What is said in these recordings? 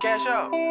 Cash out.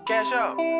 Cash out.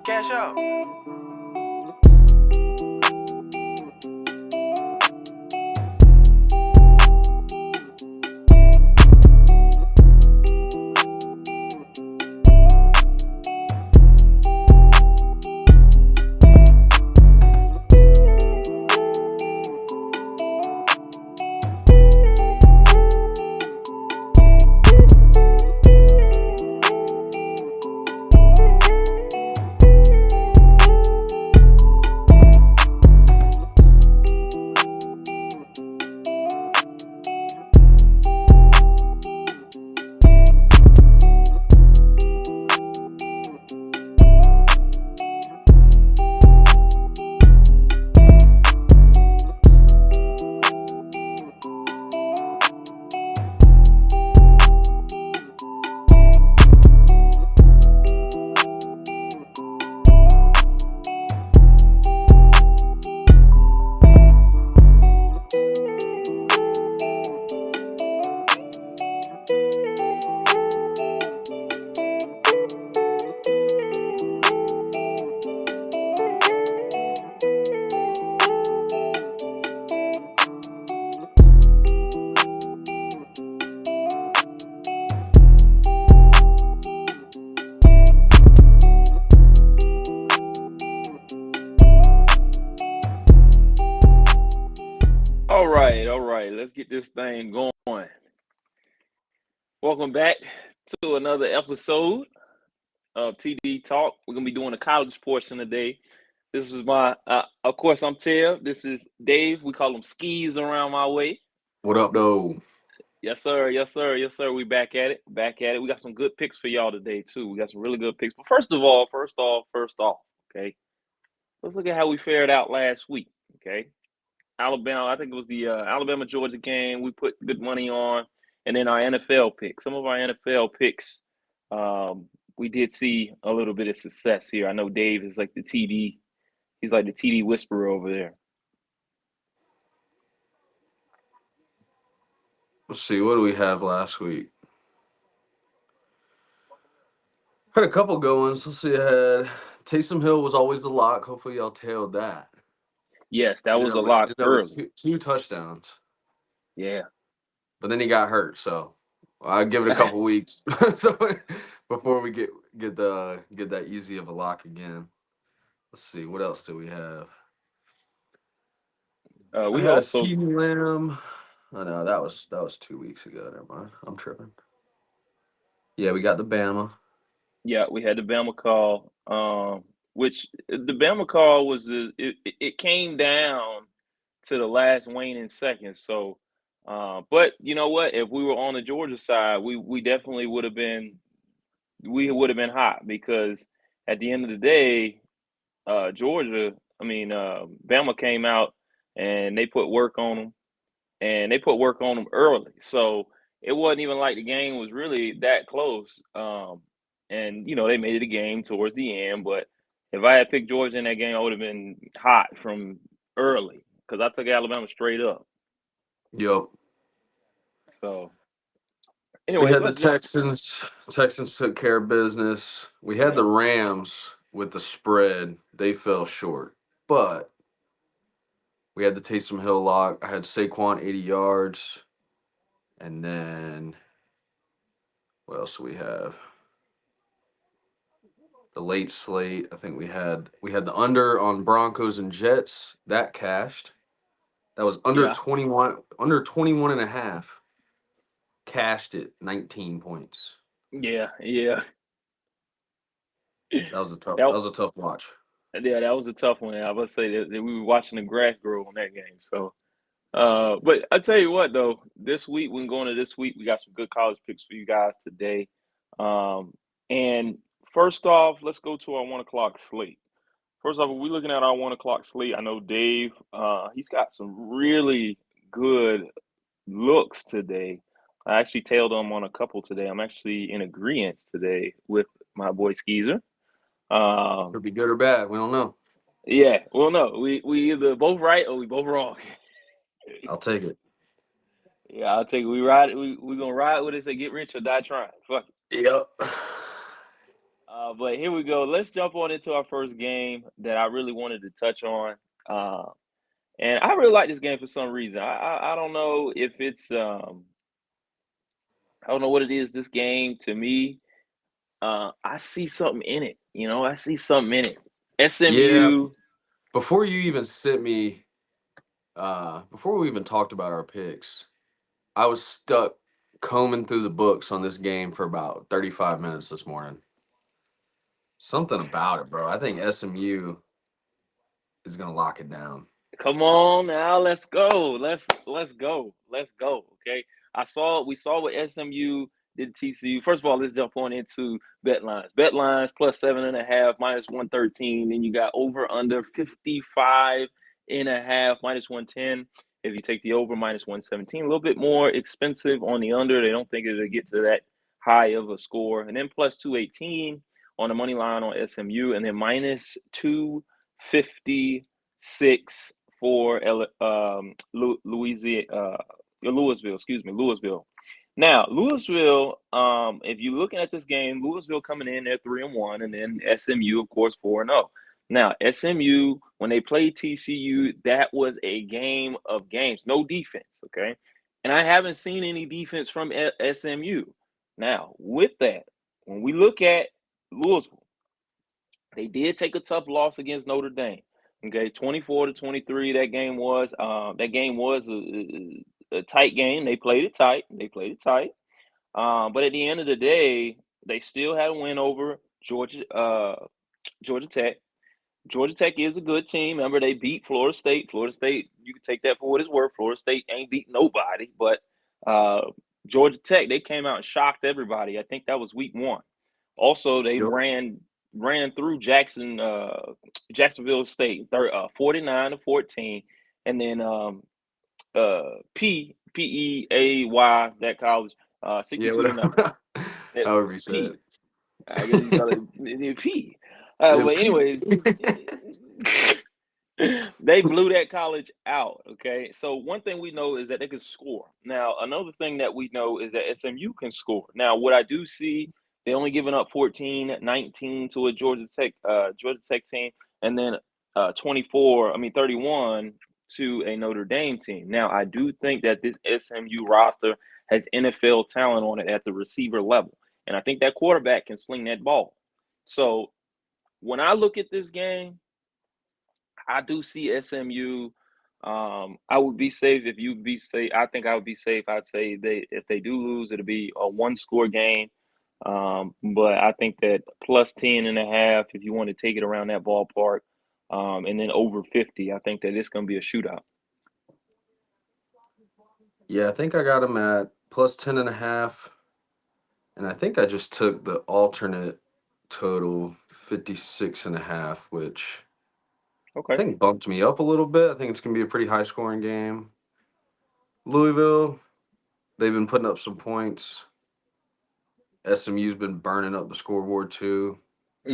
Cash out. All right. Let's get this thing going. Welcome back to another episode of TD Talk. We're gonna be doing the college portion today. This is my, of course, I'm Tev. This is Dave. We call him Skis around my way. What up, though? Yes, sir. Yes, sir. Yes, sir. We back at it. Back at it. We got some good picks for y'all today too. We got some really good picks. But first of all, first off, okay. Let's look at how we fared out last week. Okay. Alabama. I think it was the Alabama Georgia game. We put good money on, and then our NFL picks. Some of our NFL picks, we did see a little bit of success here. I know Dave is like the TD. He's like the TD whisperer over there. Let's see. What do we have last week? Had a couple good ones. Let's see. I had Taysom Hill was always the lock. Hopefully, y'all tailed that. Yes, that was a lot Ended up with early. two touchdowns, Yeah. but then he got hurt. So I'd give it a couple weeks so before we get that easy of a lock again. Let's see. What else do we have? I We had a also CeeDee Lamb. I know that was 2 weeks ago. Never mind. I'm tripping. Yeah, we got the Bama. Yeah, we had the Bama call, which the Bama call was it came down to the last waning seconds. So, but you know what? If we were on the Georgia side, we definitely would have been hot because at the end of the day, Georgia, Bama came out and they put work on them, and they put work on them early. So it wasn't even like the game was really that close. And they made it a game towards the end. But if I had picked Georgia in that game, I would have been hot from early because I took Alabama straight up. Yup. So We anyway, had the let's jump. Texans. Texans took care of business. We had Yeah, the Rams with the spread. They fell short. But we had the Taysom Hill lock. I had Saquon 80 yards. And then what else do we have? The late slate. I think we had the under on Broncos and Jets. That cashed. That was yeah, 21 and a half. Cashed it 19 points. yeah. That was a tough That that was a tough watch. yeah, that was a tough one. I would say that we were watching the grass grow on that game. So but I tell you what, though, this week, when going to this week, we got some good college picks for you guys today. And first off, let's go to our 1 o'clock slate. First off, we're looking at our 1 o'clock slate. I know Dave, he's got some really good looks today. I actually tailed him on a couple today. I'm actually in agreement today with my boy Skeezer. Um, Could be good or bad. We don't know. yeah, well, no, we either both right or we both wrong. I'll take it. Yeah, I'll take it. We ride it. We gonna ride with it. Say get rich or die trying. Fuck it. Yep. But here we go. Let's jump on into our first game that I really wanted to touch on. Uh, and I really like this game for some reason. I don't know if it's I don't know what it is. This game to me, I see something in it. I see something in it. Yeah. SMU. Before you even sent me, before we even talked about our picks, I was stuck combing through the books on this game for about 35 minutes this morning. Something about it, bro. I think SMU is gonna lock it down. Come on now, let's go. Let's go. Let's go. Okay. We saw what SMU did to TCU. First of all, let's jump on into bet lines. Bet lines plus 7.5, minus 113. Then you got over under 55.5, minus 110. If you take the over, minus 117. A little bit more expensive on the under. They don't think it'll get to that high of a score. And then plus 218 on the money line on SMU, and then minus 256 for Louisville. Excuse me, Louisville. Now, Louisville. If you're looking at this game, Louisville coming in at 3-1, and then SMU, of course, 4-0. Now, SMU, when they played TCU, that was a game of games, no defense. Okay, and I haven't seen any defense from SMU. Now, with that, when we look at Louisville, they did take a tough loss against Notre Dame. Okay, 24-23. That game was a tight game. They played it tight. But at the end of the day, they still had a win over Georgia, Georgia Tech. Georgia Tech is a good team. Remember, they beat Florida State. Florida State, you can take that for what it's worth. Florida State ain't beat nobody, but uh, Georgia Tech, they came out and shocked everybody. I think that was week one. Also, they Yep. ran through Jacksonville State, 49-14, and then Peay, that college, Yeah, 62-0. whatever. That However you say P. it. I guess you call it P. Yeah, But peep. anyways, they blew that college out. Okay, so one thing we know is that they can score. Now, another thing that we know is that SMU can score. Now, what I do see, they only giving up 14-19 to a Georgia Tech team, and then 31 to a Notre Dame team. Now, I do think that this SMU roster has NFL talent on it at the receiver level, and I think that quarterback can sling that ball. So when I look at this game, I do see SMU. I would be safe if you be safe. I think I would be safe. I'd say if they do lose, it'll be a one score game. But I think that plus 10.5, if you want to take it around that ballpark, and then over 50, I think that it's going to be a shootout. Yeah, I think I got him at plus 10.5. And I think I just took the alternate total 56.5, which I Okay. think bumped me up a little bit. I think it's gonna be a pretty high scoring game. Louisville, they've been putting up some points. SMU's been burning up the scoreboard too.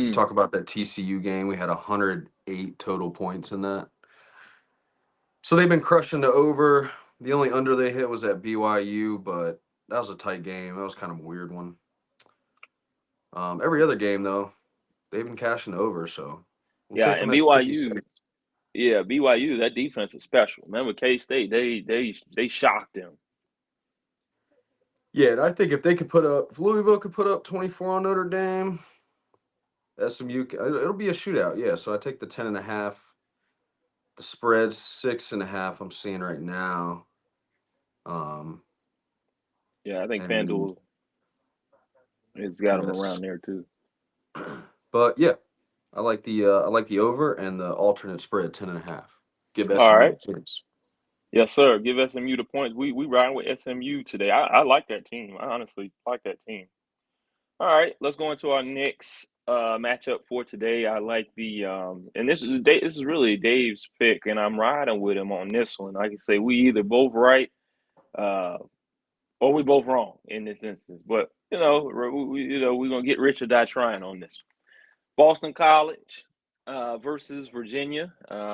You Mm. talk about that TCU game, we had 108 total points in that. So they've been crushing the over. The only under they hit was at BYU, but that was a tight game. That was kind of a weird one. Every other game though, they've been cashing over, so we'll Yeah, take them and at BYU. 56. Yeah, BYU. That defense is special. Remember K State? They shocked them. Yeah, and I think if Louisville could put up 24 on Notre Dame, it'll be a shootout. Yeah, so I take the 10.5. The spread's 6.5. I'm seeing right now. Um, Yeah, I think and FanDuel has got yeah, them around there too. but yeah, I like the over and the alternate spread 10.5. Give All SMU right. a chance. Yes, sir. Give SMU the points. We riding with SMU today. I like that team. I honestly like that team. All right, let's go into our next matchup for today. I like the and this is really Dave's pick, and I'm riding with him on this one. I can say we either both right uh, or we both wrong in this instance. But we're gonna get rich or die trying on this. Boston College versus Virginia.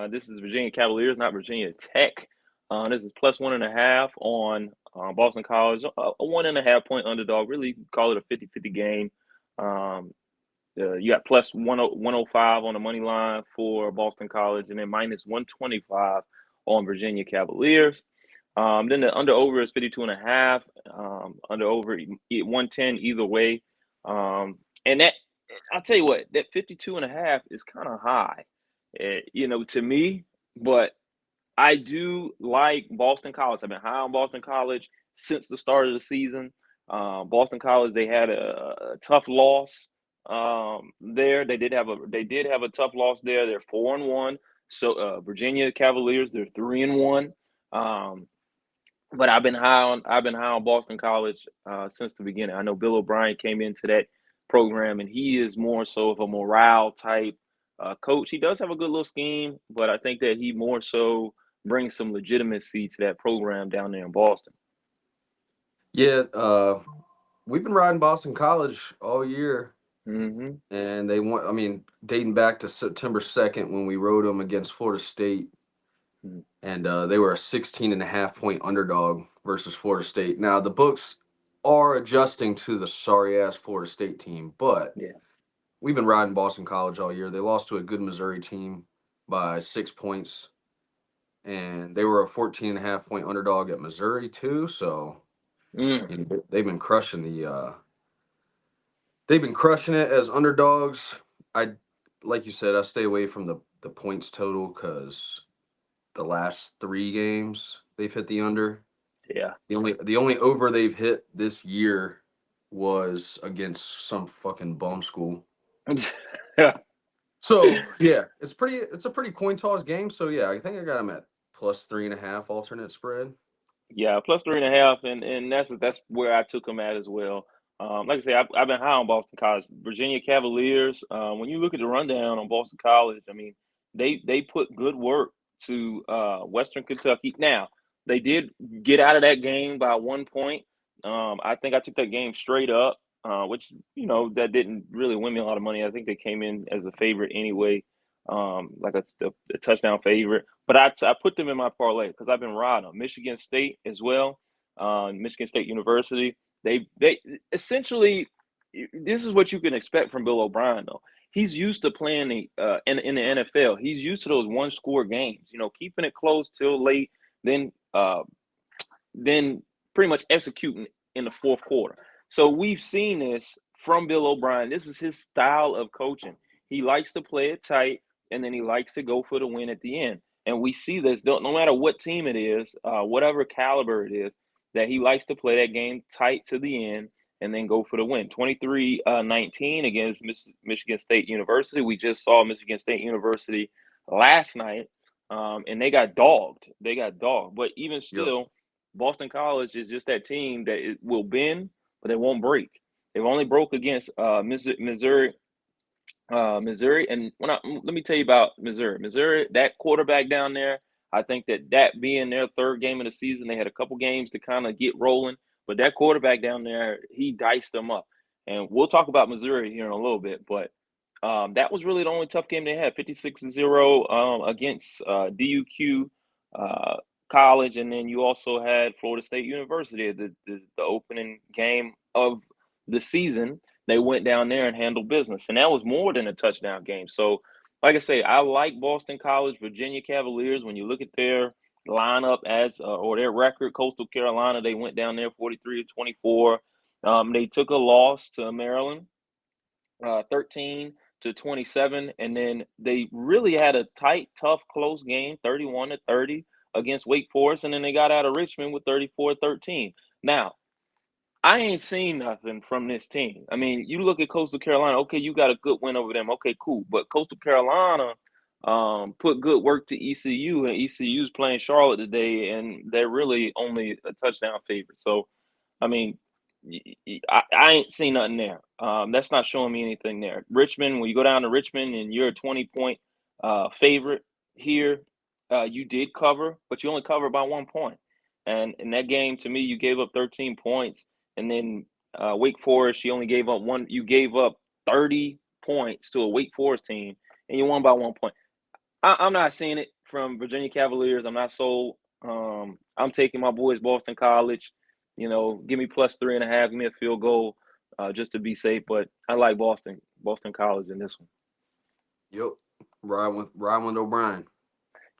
This is Virginia Cavaliers, not Virginia Tech. This is plus 1.5 on Boston College. A 1.5 point underdog. Really call it a 50-50 game. Um, you got plus 105 on the money line for Boston College, and then minus 125 on Virginia Cavaliers. Then the under over is 52.5. Under over 110 either way. And that I'll tell you what, that 52.5 is kind of high, to me. But I do like Boston College. I've been high on Boston College since the start of the season. Boston College, they had a tough loss there. They did have a tough loss there. They're 4-1. So Virginia Cavaliers, they're 3-1. Um, but I've been high on Boston College since the beginning. I know Bill O'Brien came into that program, and he is more so of a morale type coach. He does have a good little scheme, but I think that he more so brings some legitimacy to that program down there in Boston. Yeah, we've been riding Boston College all year, Mm-hmm. and they want. I mean, dating back to September 2nd when we rode them against Florida State, and they were a 16.5 point underdog versus Florida State. Now the books are adjusting to the sorry ass Florida State team, but Yeah. we've been riding Boston College all year. They lost to a good Missouri team by 6 points, and they were a 14.5 point underdog at Missouri too. So Mm. they've been crushing it as underdogs. I like you said, I stay away from the points total because the last 3 games they've hit the under. Yeah. The only over they've hit this year was against some fucking bum school. So yeah, it's a pretty coin toss game. So yeah, I think I got him at plus 3.5 alternate spread. Yeah, plus 3.5, and that's where I took him at as well. Like I say, I've been high on Boston College, Virginia Cavaliers. When you look at the rundown on Boston College, I mean, they put good work to Western Kentucky. Now they did get out of that game by 1 point. I think I took that game straight up, which that didn't really win me a lot of money. I think they came in as a favorite anyway, like a touchdown favorite. But I put them in my parlay because I've been riding them. Michigan State as well, Michigan State University. They essentially, this is what you can expect from Bill O'Brien though. He's used to playing in the NFL. He's used to those one score games. Keeping it close till late, then then pretty much executing in the fourth quarter. So we've seen this from Bill O'Brien. This is his style of coaching. He likes to play it tight, and then he likes to go for the win at the end. And we see this no matter what team it is, whatever caliber it is, that he likes to play that game tight to the end and then go for the win. 23-19 against Michigan State University. We just saw Michigan State University last night, and they got dogged. But even Yep. still, Boston College is just that team that it will bend, but they won't break. They've only broke against Missouri. Missouri, and let me tell you about Missouri. Missouri, that quarterback down there, I think that being their third game of the season, they had a couple games to kind of get rolling, but that quarterback down there, he diced them up. And we'll talk about Missouri here in a little bit, but that was really the only tough game they had, 56-0 against DUQ College, and then you also had Florida State University, the opening game of the season. They went down there and handled business, and that was more than a touchdown game. So, like I say, I like Boston College, Virginia Cavaliers. When you look at their lineup or their record, Coastal Carolina, they went down there 43-24. They took a loss to Maryland, 13-27, and then they really had a tight, tough, close game, 31-30 against Wake Forest, and then they got out of Richmond with 34-13. Now, I ain't seen nothing from this team. I mean, you look at Coastal Carolina. Okay, you got a good win over them. Okay, cool. But Coastal Carolina put good work to ECU, and ECU's playing Charlotte today, and they're really only a touchdown favorite. So, I mean, I ain't seen nothing there. That's not showing me anything there. Richmond, when you go down to Richmond and you're a 20-point favorite here, you did cover, but you only cover by 1 point. And in that game, to me, you gave up 13 points. And then Wake Forest, you only gave up one. You gave up 30 points to a Wake Forest team, and you won by 1 point. I'm not seeing it from Virginia Cavaliers. I'm not sold. I'm taking my boys Boston College. Give me plus 3.5. Give me a field goal just to be safe. But I like Boston College in this one. Yep. Ride with O'Brien.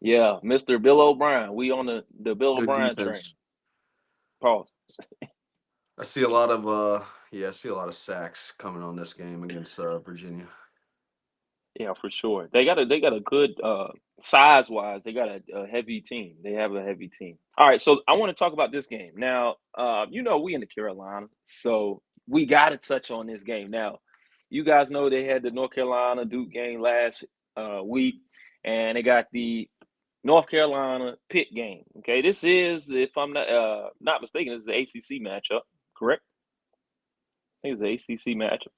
Yeah, Mr. Bill O'Brien. We on the Bill Good O'Brien train. defense. Pause. I see a lot of sacks coming on this game against Virginia. Yeah, for sure. They got a good size wise. They got a heavy team. They have a heavy team. All right, so I want to talk about this game now. We in the Carolina, so we got to touch on this game now. You guys know they had the North Carolina Duke game last week, and they got the North Carolina Pitt game. Okay, this is, if I'm not mistaken, this is the ACC matchup. Correct? I think it's the ACC matchup.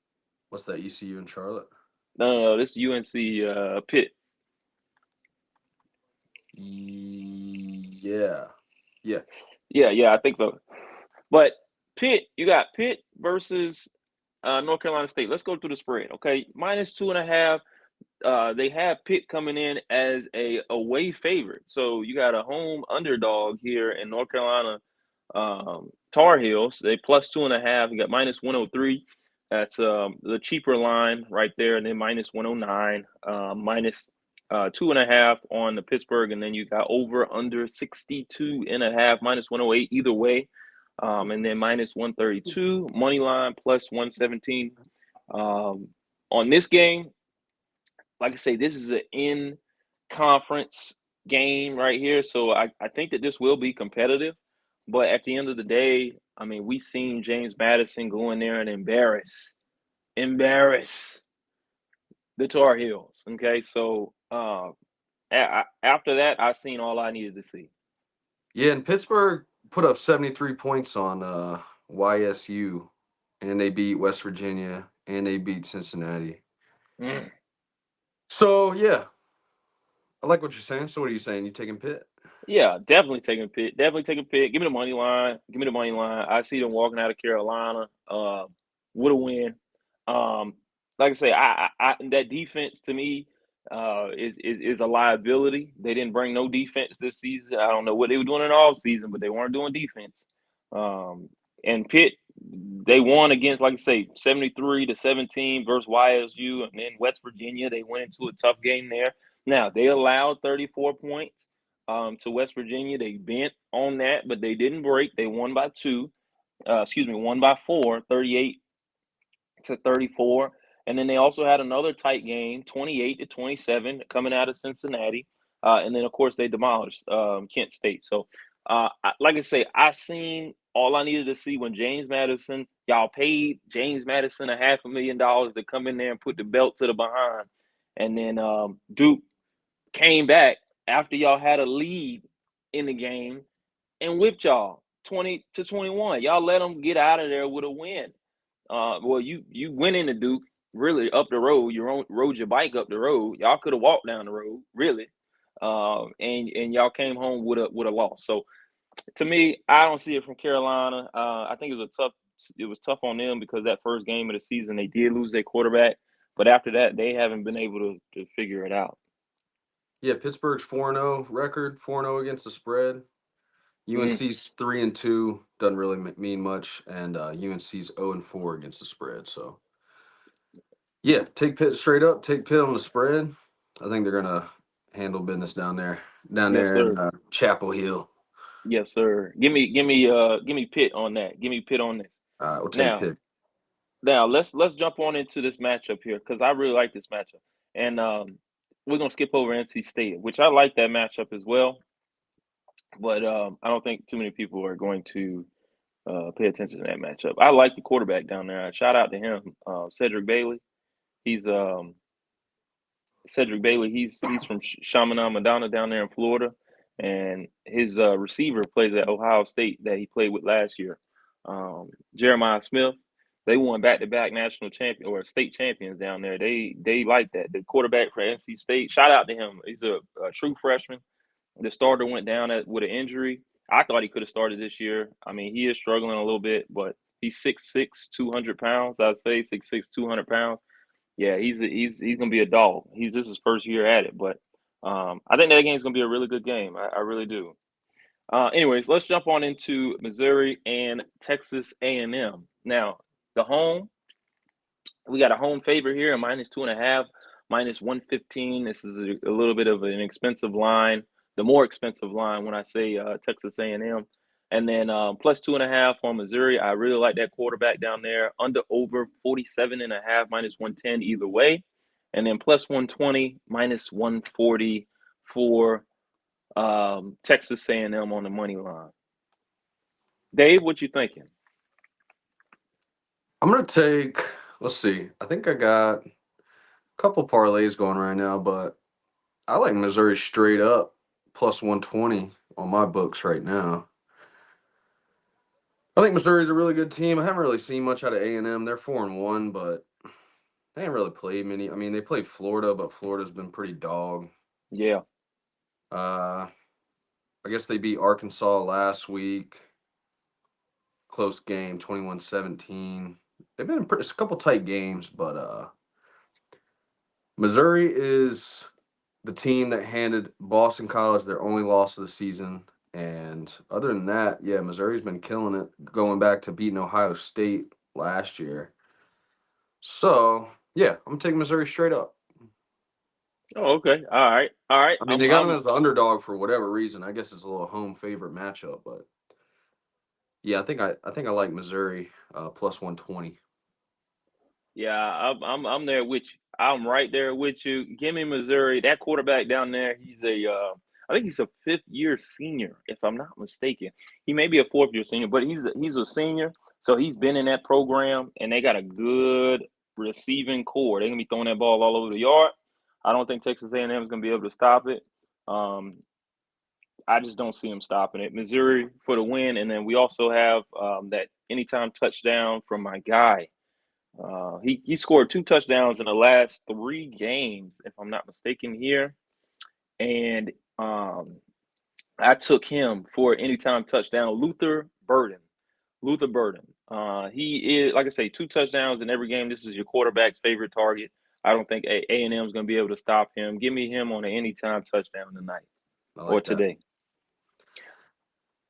What's that? ECU and Charlotte. No, this is UNC Pitt. Yeah. Yeah, I think so. But Pitt, you got Pitt versus North Carolina State. Let's go through the spread. Okay, -2.5. They have Pitt coming in as a away favorite. So you got a home underdog here in North Carolina Tar Heels. They +2.5. You got -103. That's the cheaper line right there, and then -109, minus 2.5 on the Pittsburgh, and then you got over under 62.5, -108 either way, and then -132 money line +117 on this game. Like I say, this is an in conference game right here, so I think that this will be competitive. But at the end of the day, I mean, we seen James Madison go in there and embarrass the Tar Heels. Okay, so after that, I seen all I needed to see. Yeah, and Pittsburgh put up 73 points on YSU, and they beat West Virginia, and they beat Cincinnati. Mm. So yeah, I like what you're saying. So what are you saying? You taking Pitt? Yeah, definitely taking Pitt. Definitely taking Pitt. Give me the money line. Give me the money line. I see them walking out of Carolina with a win. Um, like I say, I that defense to me is a liability. They didn't bring no defense this season. I don't know what they were doing in all season, but they weren't doing defense. And Pitt, they won against, like I say, 73-17 versus YSU, and then West Virginia. They went into a tough game there. Now they allowed 34 points to West Virginia. They bent on that, but they didn't break. They won by two. Won by four, 38-34. And then they also had another tight game, 28-27, coming out of Cincinnati. And then, of course, they demolished Kent State. So, like I say, I seen all I needed to see when James Madison, y'all paid James Madison $500,000 to come in there and put the belt to the behind. And then Duke came back after y'all had a lead in the game and whipped y'all 20-21. Y'all let them get out of there with a win. Well, you went into Duke really up the road. You rode your bike up the road. Y'all could have walked down the road, really, and y'all came home with a loss. So to me, I don't see it from Carolina. I think it was tough on them because that first game of the season they did lose their quarterback, but after that they haven't been able to figure it out. Yeah, Pittsburgh's 4-0 record, 4-0 against the spread. Mm. UNC's 3-2 doesn't really mean much, and UNC's 0-4 against the spread. So yeah, take Pitt straight up. Take Pitt on the spread. I think they're gonna handle business down Yes, there in sir. Chapel Hill. Yes, sir. Give me Pitt on that. Give me Pitt on this. We'll take Now, Pitt. let's jump on into this matchup here because I really like this matchup, and we're gonna skip over NC State, which I like that matchup as well, but I don't think too many people are going to pay attention to that matchup. I like the quarterback down there. Shout out to him, Cedric Bailey. He's Cedric Bailey. He's from Chaminade Madonna down there in Florida, and his receiver plays at Ohio State that he played with last year. Jeremiah Smith. They won back-to-back national champion or state champions down there. They like that. The quarterback for NC State. Shout out to him. He's a true freshman. The starter went down with an injury. I thought he could have started this year. I mean, he is struggling a little bit, but he's 6'6", 200 pounds. I'd say 6'6", 200 pounds. Yeah, he's gonna be a dog. He's This is his first year at it, but I think that game's gonna be a really good game. I really do. Anyways, let's jump on into Missouri and Texas A&M. Now, the home, we got a home favorite here, a -2.5, -115. This is a little bit of an expensive line, the more expensive line when I say Texas A&M. And then +2.5 on Missouri. I really like that quarterback down there. Under over 47.5, -110 either way. And then +120, -140 for Texas A&M on the money line. Dave, what you thinking? I'm gonna take. Let's see. I think I got a couple parlays going right now, but I like Missouri straight up +120 on my books right now. I think Missouri's a really good team. I haven't really seen much out of A&M. They're 4-1, but they haven't really played many. I mean, they played Florida, but Florida's been pretty dog. Yeah. Uh, I guess they beat Arkansas last week. Close game, 21-17. They've been a couple tight games, but Missouri is the team that handed Boston College their only loss of the season. And other than that, yeah, Missouri's been killing it, going back to beating Ohio State last year. So, yeah, I'm gonna take Missouri straight up. Oh, okay. All right. All right. I mean, they got them as the underdog for whatever reason. I guess it's a little home favorite matchup, but yeah, I think I like Missouri +120. Yeah, I'm there with you. I'm right there with you. Give me Missouri. That quarterback down there, I think he's a fifth year senior, if I'm not mistaken. He may be a fourth year senior, but he's a senior, so he's been in that program, and they got a good receiving core. They're gonna be throwing that ball all over the yard. I don't think Texas A&M is gonna be able to stop it. I just don't see him stopping it. Missouri for the win, and then we also have that anytime touchdown from my guy. He scored 2 touchdowns in the last 3 games, if I'm not mistaken here, and I took him for anytime touchdown. Luther Burden. He is, like I say, 2 touchdowns in every game. This is your quarterback's favorite target. I don't think A&M is going to be able to stop him. Give me him on an anytime touchdown tonight or today.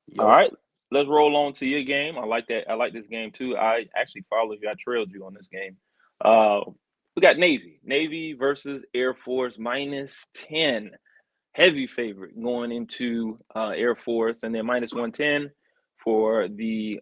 Yep. All right, let's roll on to your game. I like that. I like this game too. I actually followed you. I trailed you on this game. We got Navy versus Air Force -10. Heavy favorite going into Air Force, and then -110 for the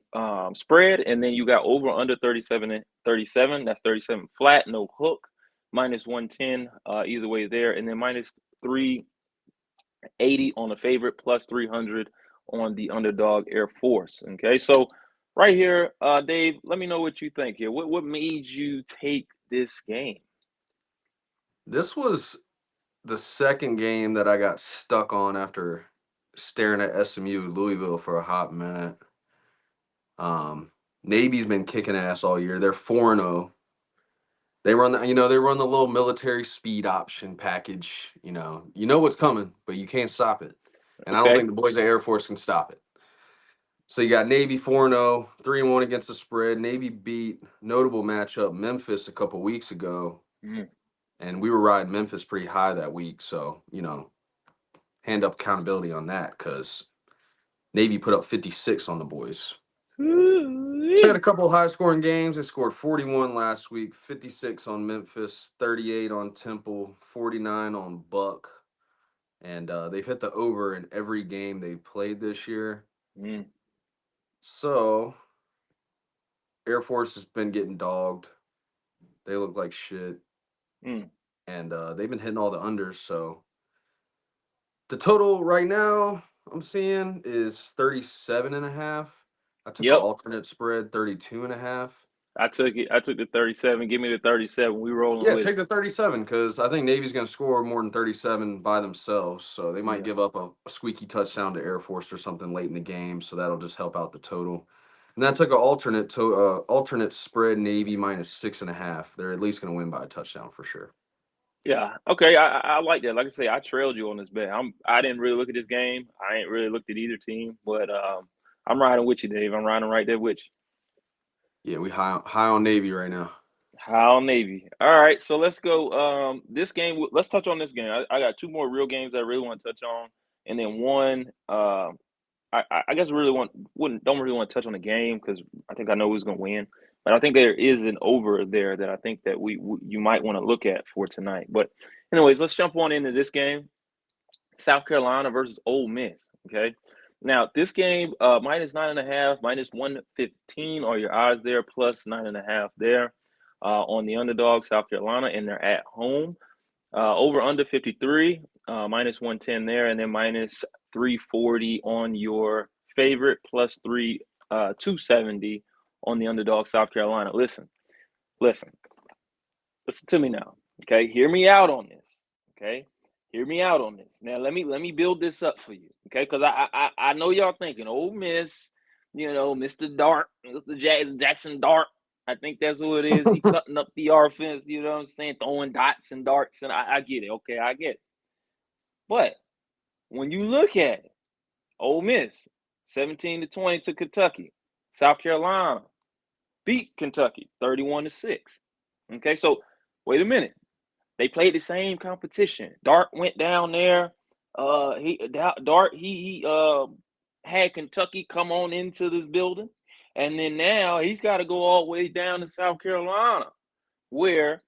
spread. And then you got over under 37. That's 37 flat, no hook. -110 either way there, and then -380 on the favorite, +300 on the underdog Air Force. Okay, so right here, Dave, let me know what you think here. What made you take this game? This was the second game that I got stuck on after staring at SMU Louisville for a hot minute. Navy's been kicking ass all year. They're 4-0. They run the little military speed option package. You know what's coming, but you can't stop it. And I don't think the boys at Air Force can stop it. So you got Navy 4-0, 3-1 against the spread. Navy beat notable matchup Memphis a couple weeks ago. And we were riding Memphis pretty high that week. So, hand up accountability on that because Navy put up 56 on the boys. They had a couple of high-scoring games. They scored 41 last week, 56 on Memphis, 38 on Temple, 49 on Buck. And they've hit the over in every game they've played this year. So, Air Force has been getting dogged. They look like shit. And they've been hitting all the unders. So, the total right now I'm seeing is 37.5. I took an alternate spread, 32.5. I took it. I took the 37. Give me the 37. We rolling with take the 37 because I think Navy's going to score more than 37 by themselves. So they might give up a squeaky touchdown to Air Force or something late in the game. So that'll just help out the total. And then I took an alternate spread Navy -6.5. They're at least going to win by a touchdown for sure. Yeah. Okay. I like that. Like I say, I trailed you on this bet. I didn't really look at this game. I ain't really looked at either team, but I'm riding with you, Dave. I'm riding right there with you. Yeah, we high on Navy right now. High on Navy. All right, so let's go. This game. Let's touch on this game. I got 2 more real games I really want to touch on, and then one. I guess don't really want to touch on the game because I think I know who's going to win. But I think there is an over there that I think that you might want to look at for tonight. But anyways, let's jump on into this game. South Carolina versus Ole Miss. Okay. Now this game, -9.5, -115 are your odds there, +9.5 there on the underdog South Carolina, and they're at home. Over under 53, -110 there, and then -340 on your favorite, +270 on the underdog South Carolina. Listen to me now. Okay, hear me out on this. Okay, hear me out on this. Now let me build this up for you. Okay, because I know y'all thinking Ole Miss, Mr. Dart, Mr. Jackson Dart. I think that's who it is. He cutting up the offense, you know what I'm saying? Throwing dots and darts, and I get it. Okay, I get it. But when you look at it, Ole Miss, 17-20 to Kentucky. South Carolina beat Kentucky, 31-6. Okay, so wait a minute. They played the same competition. Dart went down there. He had Kentucky come on into this building. And then now he's got to go all the way down to South Carolina, where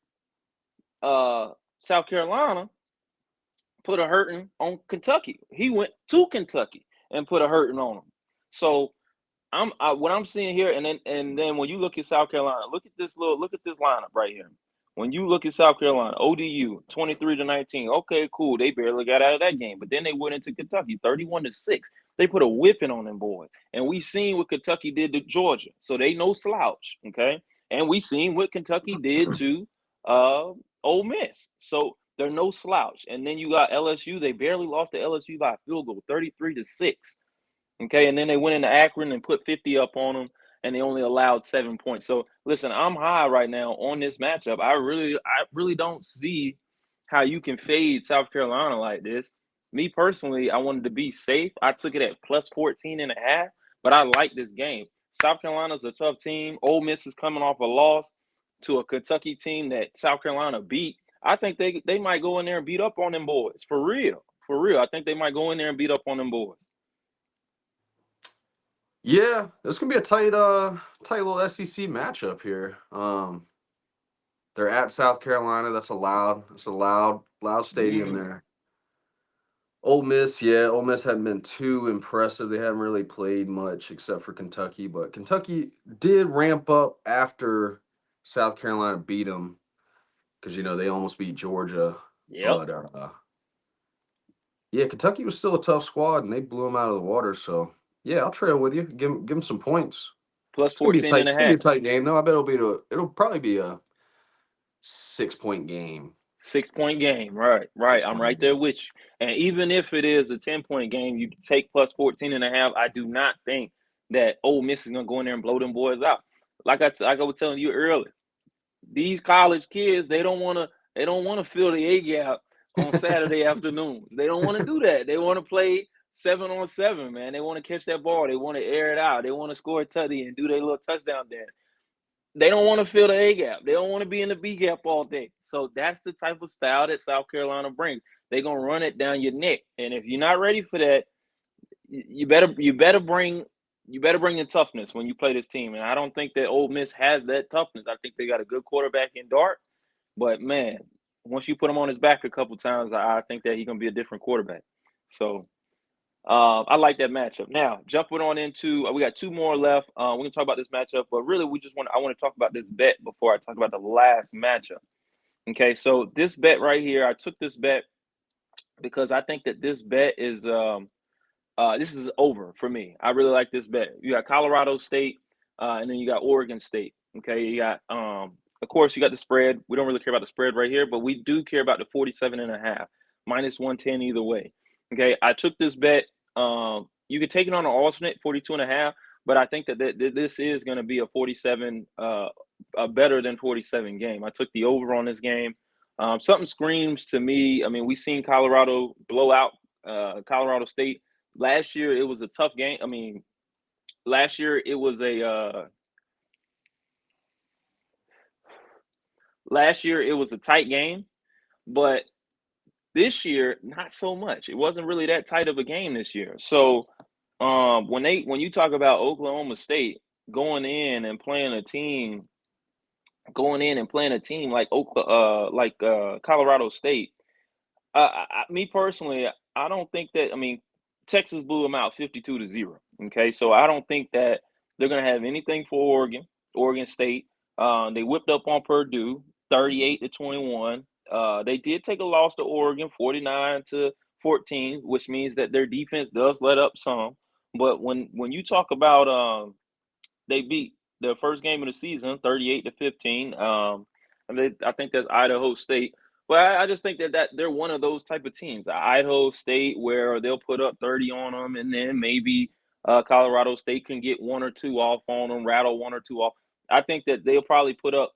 South Carolina put a hurting on Kentucky. He went to Kentucky and put a hurting on them. So what I'm seeing here, and then when you look at South Carolina, look at this lineup right here. When you look at South Carolina, ODU 23-19. Okay, cool. They barely got out of that game, but then they went into Kentucky 31-6. They put a whipping on them boys, and we seen what Kentucky did to Georgia, so they no slouch. Okay, And we seen what Kentucky did to Ole Miss. So they're no slouch. And then you got LSU. They barely lost to LSU by a field goal, 33-6. Okay, and then they went into Akron and put 50 up on them, and they only allowed 7 points. So listen, I'm high right now on this matchup. I really don't see how you can fade South Carolina like this. Me personally, I wanted to be safe. I took it at plus 14.5, but I like this game. South Carolina's a tough team. Ole Miss is coming off a loss to a Kentucky team that South Carolina beat. I think they might go in there and beat up on them boys. For real. For real. I think they might go in there and beat up on them boys. Yeah, this can be a tight little SEC matchup here. They're at South Carolina. That's a loud stadium there. Ole Miss, yeah, Ole Miss hadn't been too impressive. They haven't really played much except for Kentucky, but Kentucky did ramp up after South Carolina beat them because they almost beat Georgia. Yep. But yeah, Kentucky was still a tough squad, and they blew them out of the water. So yeah, I'll trail with you. Give them some points. Plus It's gonna be a 14 tight. and a It's gonna be half. a tight game, though. I bet it'll probably be a 6 point game. 6 point game. Right. Right. I'm 6 point right there game. with you. And even if it is a 10 point game, you take plus 14 and a half. I do not think that Ole Miss is going to go in there and blow them boys out. Like I was telling you earlier, these college kids, they don't want to fill the A gap on Saturday afternoons. They don't want to do that. They want to play 7-on-7, man. They want to catch that ball. They want to air it out. They want to score a tutty and do their little touchdown dance. They don't want to fill the A gap. They don't want to be in the B gap all day. So that's the type of style that South Carolina brings. They're gonna run it down your neck. And if you're not ready for that, you better bring the toughness when you play this team. And I don't think that Ole Miss has that toughness. I think they got a good quarterback in Dart, but man, once you put him on his back a couple times, I think that he's gonna be a different quarterback. So I like that matchup. Now, jumping on into, we got two more left. We're gonna talk about this matchup, but really, I want to talk about this bet before I talk about the last matchup. Okay, so this bet right here, I took this bet because I think that this is over for me. I really like this bet. You got Colorado State, and then you got Oregon State. Okay, you got of course you got the spread. We don't really care about the spread right here, but we do care about the 47.5 minus 110 either way. Okay, I took this bet. You could take it on an alternate 42.5, but I think that this is going to be a 47, a better than 47 game. I took the over on this game. Something screams to me. I mean, we've seen Colorado blow out Colorado State. Last year it was a tough game. I mean, last year it was a tight game, but this year not so much. It wasn't really that tight of a game this year. So when you talk about Oklahoma State going in and playing a team like Colorado State, me personally, I don't think that. I mean, Texas blew them out 52-0. Okay, so I don't think that they're gonna have anything for Oregon State. They whipped up on Purdue 38-21. They did take a loss to Oregon 49-14, which means that their defense does let up some. But when you talk about they beat their first game of the season 38-15. I think that's Idaho State. But I just think that they're one of those type of teams. Idaho State, where they'll put up 30 on them, and then maybe Colorado State can get one or two off on them, rattle one or two off. I think that they'll probably put up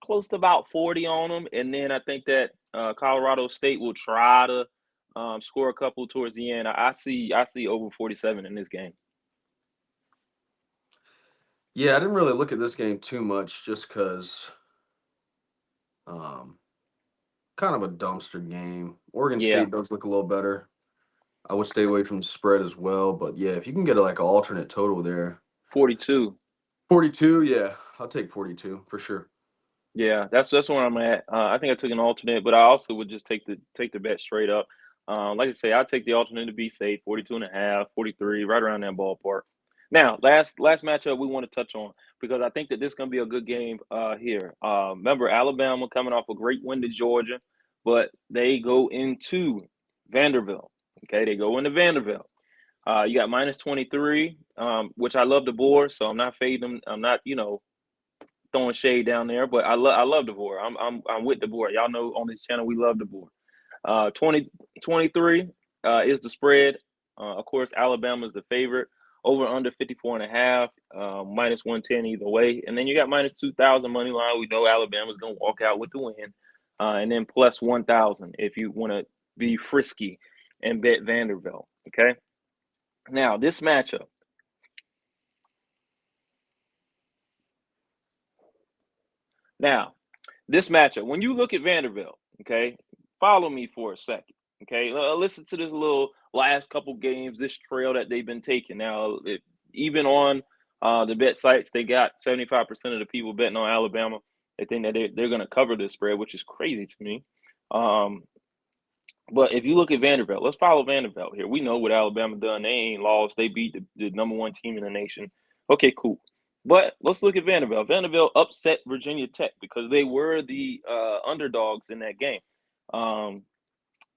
close to about 40 on them, and then I think that Colorado State will try to score a couple towards the end. I see over 47 in this game. Yeah, I didn't really look at this game too much just because um, kind of a dumpster game. Oregon Yeah, State does look a little better. I would stay away from the spread as well, but yeah, if you can get like an alternate total there, 42. 42, yeah, I'll take 42 for sure. Yeah, that's where I'm at. I think I took an alternate, but I also would just take the bet straight up. Like I say, I'll take the alternate to be safe, 42.5, 43, right around that ballpark. Now, last matchup we want to touch on because I think that this is going to be a good game here. Remember, Alabama coming off a great win to Georgia, but they go into Vanderbilt. Okay, they go into Vanderbilt. You got minus 23, which I love the board, so I'm not fading them. I'm not, throwing shade down there, but I love DeVore. I'm with DeVore. Y'all know on this channel we love DeVore. 2023 is the spread. Of course, Alabama is the favorite. Over under 54.5, minus 110 either way. And then you got minus 2,000 money line. We know Alabama's going to walk out with the win. And then plus 1,000 if you want to be frisky and bet Vanderbilt. Okay. Now, this matchup. When you look at Vanderbilt, okay, follow me for a second. Okay, listen to this little last couple games, this trail that they've been taking. Now, even on the bet sites, they got 75% of the people betting on Alabama. They think that they're going to cover this spread, which is crazy to me. But if you look at Vanderbilt, let's follow Vanderbilt here. We know what Alabama done. They ain't lost. They beat the number one team in the nation. Okay, cool. But let's look at Vanderbilt. Vanderbilt upset Virginia Tech because they were the underdogs in that game.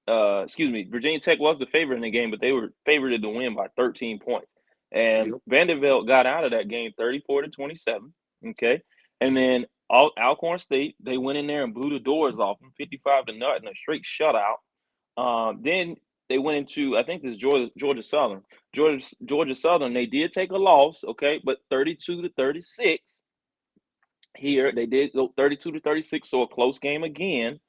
Virginia Tech was the favorite in the game, but they were favored to win by 13 points. And Vanderbilt got out of that game 34-27. Okay. And then Alcorn State, they went in there and blew the doors off them 55-0 in a straight shutout. Then they went into, I think this is Georgia Southern. Georgia Southern, they did take a loss, okay, but 32-36. Here, they did go 32-36, so a close game again.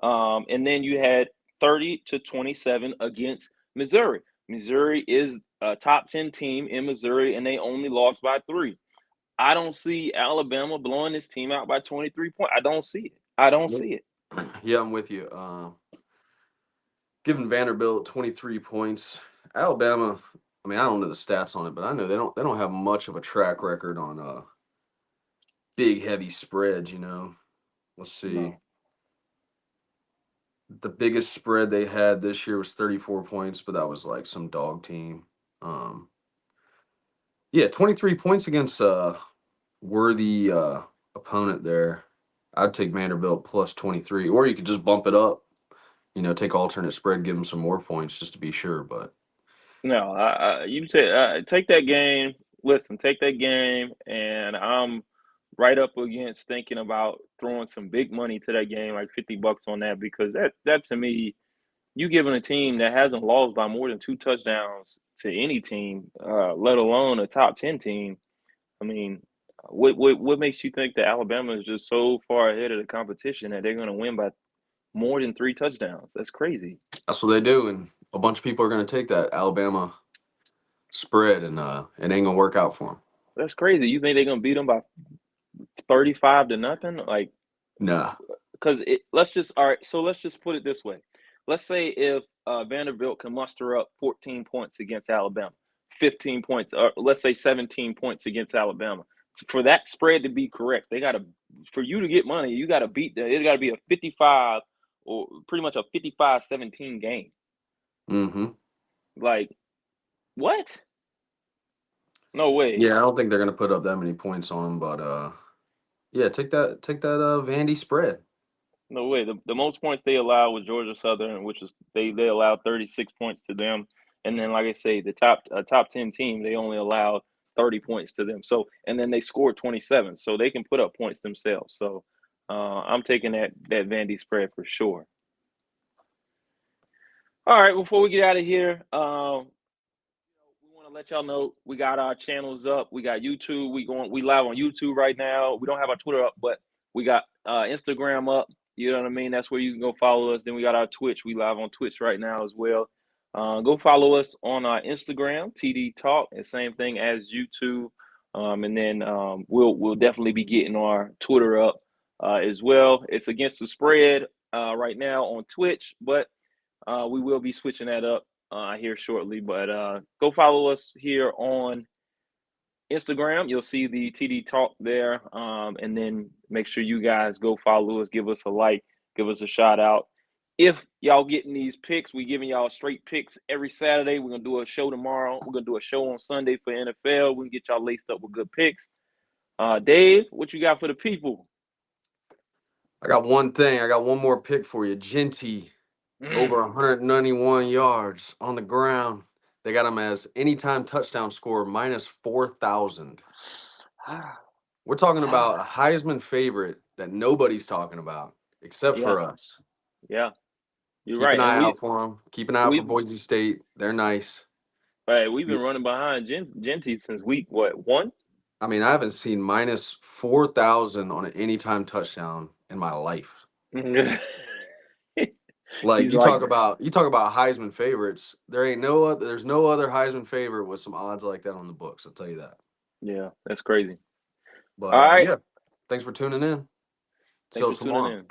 And then you had 30-27 against Missouri. Missouri is a top 10 team in Missouri, and they only lost by 3. I don't see Alabama blowing this team out by 23 points. I don't see it. Yeah, I'm with you. Giving Vanderbilt 23 points. Alabama, I mean, I don't know the stats on it, but I know they don't have much of a track record on big heavy spreads, you know. Let's see. No. The biggest spread they had this year was 34 points, but that was like some dog team. Yeah, 23 points against a worthy opponent there. I'd take Vanderbilt plus 23, or you could just bump it up. You know, take alternate spread, give them some more points just to be sure. But No, you take that game. Listen, take that game, and I'm right up against thinking about throwing some big money to that game, like $50 on that, because that to me, you giving a team that hasn't lost by more than 2 touchdowns to any team, let alone a top 10 team. I mean, what makes you think that Alabama is just so far ahead of the competition that they're going to win by more than 3 touchdowns? That's crazy. that's what they do, and a bunch of people are going to take that Alabama spread, and it ain't gonna work out for them. That's crazy. You think they're going to beat them by 35-0? Like, nah. Because let's just put it this way. Let's say if Vanderbilt can muster up 14 points against Alabama, 15 points, or let's say 17 points against Alabama. For that spread to be correct, for you to get money, you got to beat that. It got to be a 55 or pretty much a 55-17 game. Mm-hmm. Like, what? No way. Yeah, I don't think they're gonna put up that many points on them, but yeah, take that Vandy spread. No way. The most points they allowed was Georgia Southern, which was they allowed 36 points to them. And then, like I say, the top 10 team, they only allowed 30 points to them. So, and then they scored 27, so they can put up points themselves. So, I'm taking that Vandy spread for sure. All right, before we get out of here, we want to let y'all know we got our channels up. We got YouTube. We live on YouTube right now. We don't have our Twitter up, but we got Instagram up. You know what I mean? That's where you can go follow us. Then we got our Twitch. We live on Twitch right now as well. Go follow us on our Instagram, TD Talk, and same thing as YouTube. And then we'll definitely be getting our Twitter up as well. It's against the spread right now on Twitch, but we will be switching that up here shortly. But go follow us here on Instagram. You'll see the TD Talk there. And then make sure you guys go follow us, give us a like, give us a shout out. If y'all getting these picks, we giving y'all straight picks every Saturday. We're going to do a show tomorrow. We're going to do a show on Sunday for NFL. We can get y'all laced up with good picks. Dave, what you got for the people? I got one thing. I got one more pick for you. Genty, over 191 yards on the ground. They got him as anytime touchdown score minus 4,000. We're talking about a Heisman favorite that nobody's talking about except Yeah, for us. yeah, you're Keep an right. And eye out for them. Keep an eye out for we Boise State. They're nice. we've been running behind Genty since week what, 1? I mean, I haven't seen minus 4,000 on an anytime touchdown in my life. Like He's like, you talk about Heisman favorites. There's no other Heisman favorite with some odds like that on the books. I'll tell you that. yeah, that's crazy. But All right, yeah, thanks for tuning in. thanks Till for tuning tomorrow. in.